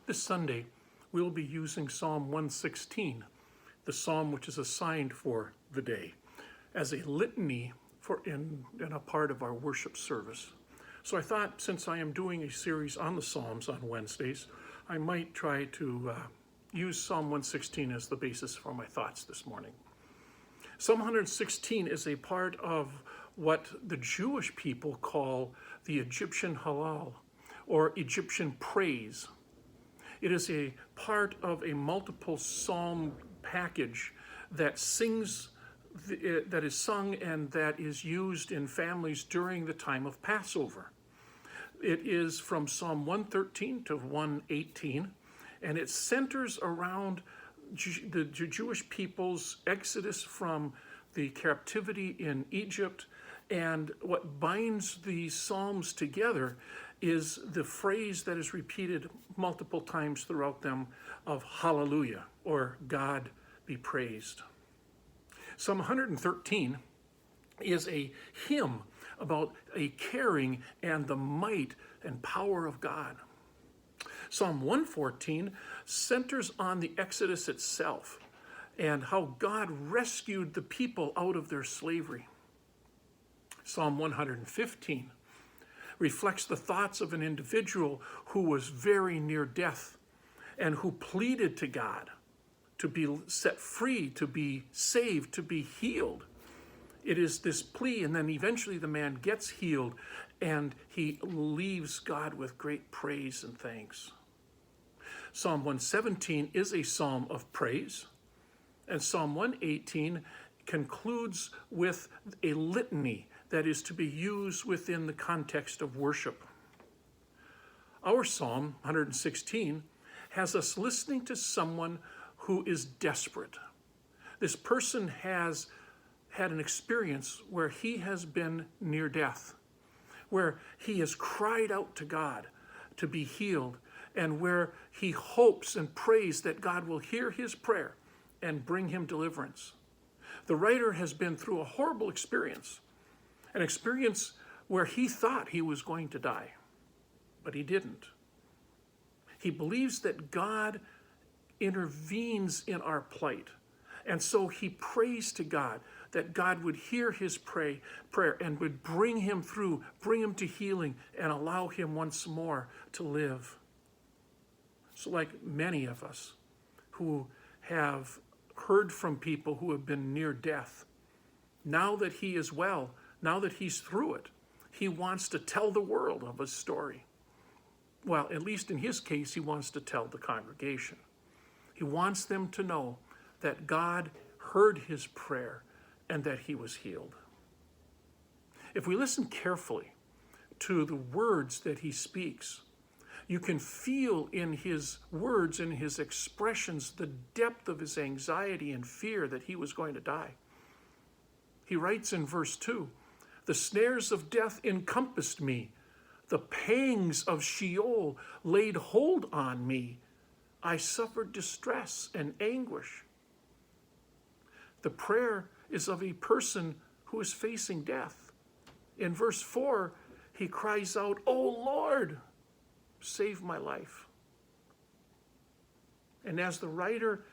This Sunday, we'll be using Psalm 116, the psalm which is assigned for the day, as a litany in a part of our worship service. So I thought, since I am doing a series on the Psalms on Wednesdays, I might try to use Psalm 116 as the basis for my thoughts this morning. Psalm 116 is a part of what the Jewish people call the Egyptian Hallel, or Egyptian praise. It is a part of a multiple psalm package that is sung and that is used in families during the time of Passover. It is from Psalm 113 to 118, and it centers around the Jewish people's exodus from the captivity in Egypt, and what binds these psalms together is the phrase that is repeated multiple times throughout them of hallelujah, or God be praised. Psalm 113 is a hymn about a caring and the might and power of God. Psalm 114 centers on the Exodus itself and how God rescued the people out of their slavery. Psalm 115 reflects the thoughts of an individual who was very near death and who pleaded to God to be set free, to be saved, to be healed. It is this plea, and then eventually the man gets healed and he leaves God with great praise and thanks. Psalm 117 is a psalm of praise, and Psalm 118 concludes with a litany that is to be used within the context of worship. Our Psalm 116 has us listening to someone who is desperate. This person has had an experience where he has been near death, where he has cried out to God to be healed, and where he hopes and prays that God will hear his prayer and bring him deliverance. The writer has been through a horrible experience, an experience where he thought he was going to die, but he didn't. He believes that God intervenes in our plight, and so he prays to God that God would hear his prayer and would bring him through, bring him to healing, and allow him once more to live. So like many of us who have heard from people who have been near death, now that he is well, now that he's through it, he wants to tell the world of his story. Well, at least in his case, he wants to tell the congregation. He wants them to know that God heard his prayer and that he was healed. If we listen carefully to the words that he speaks, you can feel in his words and his expressions the depth of his anxiety and fear that he was going to die. He writes in verse 2, "The snares of death encompassed me. The pangs of Sheol laid hold on me. I suffered distress and anguish." The prayer is of a person who is facing death. In verse 4, he cries out, "O Lord, save my life." And as the writer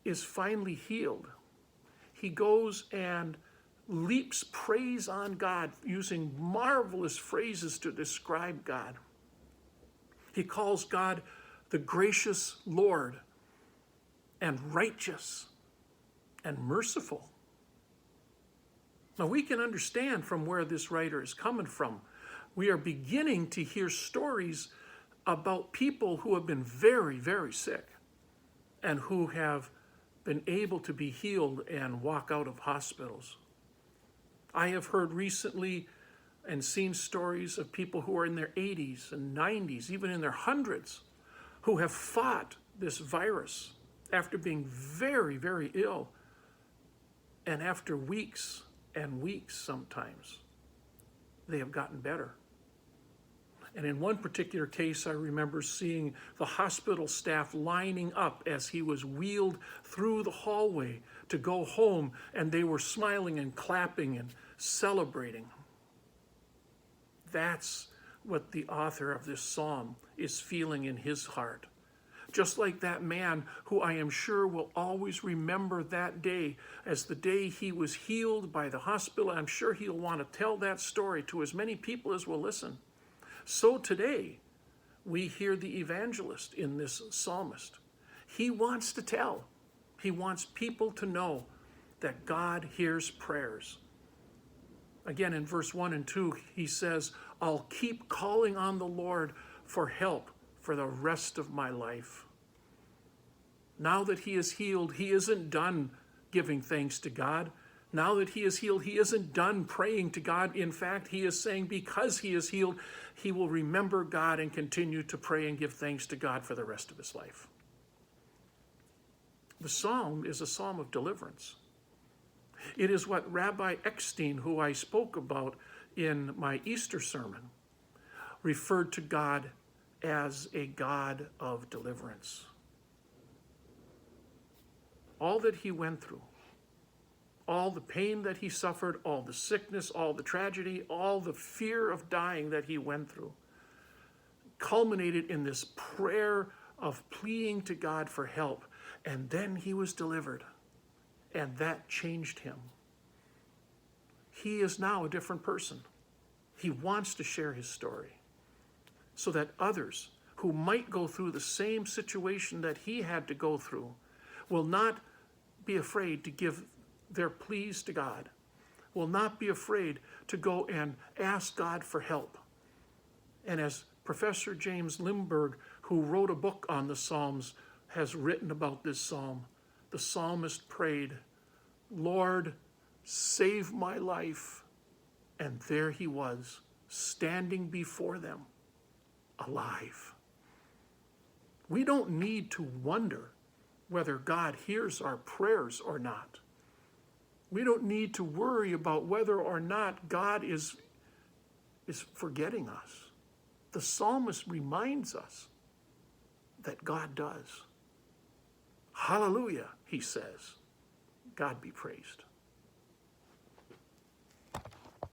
is finally healed, he goes and leaps praise on God, using marvelous phrases to describe God. He calls God the gracious Lord, and righteous, and merciful. Now we can understand from where this writer is coming from. We are beginning to hear stories about people who have been very, very sick and who have been able to be healed and walk out of hospitals. I have heard recently and seen stories of people who are in their 80s and 90s, even in their hundreds, who have fought this virus after being very, very ill, and after weeks and weeks sometimes, they have gotten better. And in one particular case, I remember seeing the hospital staff lining up as he was wheeled through the hallway to go home, and they were smiling and clapping and celebrating. That's what the author of this psalm is feeling in his heart. Just like that man who I am sure will always remember that day as the day he was healed by the hospital. I'm sure he'll want to tell that story to as many people as will listen. So today, we hear the evangelist in this psalmist. He wants to tell. He wants people to know that God hears prayers. Again, in verse 1 and 2, he says, I'll keep calling on the Lord for help for the rest of my life. Now that he is healed, he isn't done giving thanks to God. Now that he is healed, he isn't done praying to God. In fact, he is saying because he is healed, he will remember God and continue to pray and give thanks to God for the rest of his life. The psalm is a psalm of deliverance. It is what Rabbi Eckstein, who I spoke about in my Easter sermon, referred to God as a God of deliverance. All that he went through, all the pain that he suffered, all the sickness, all the tragedy, all the fear of dying that he went through, culminated in this prayer of pleading to God for help. And then he was delivered, and that changed him. He is now a different person. He wants to share his story so that others who might go through the same situation that he had to go through will not be afraid to give their pleas to God, will not be afraid to go and ask God for help. And as Professor James Limburg, who wrote a book on the Psalms, has written about this psalm, the psalmist prayed, Lord, save my life. And there he was, standing before them, alive. We don't need to wonder whether God hears our prayers or not. We don't need to worry about whether or not God is forgetting us. The psalmist reminds us that God does. Hallelujah, he says. God be praised.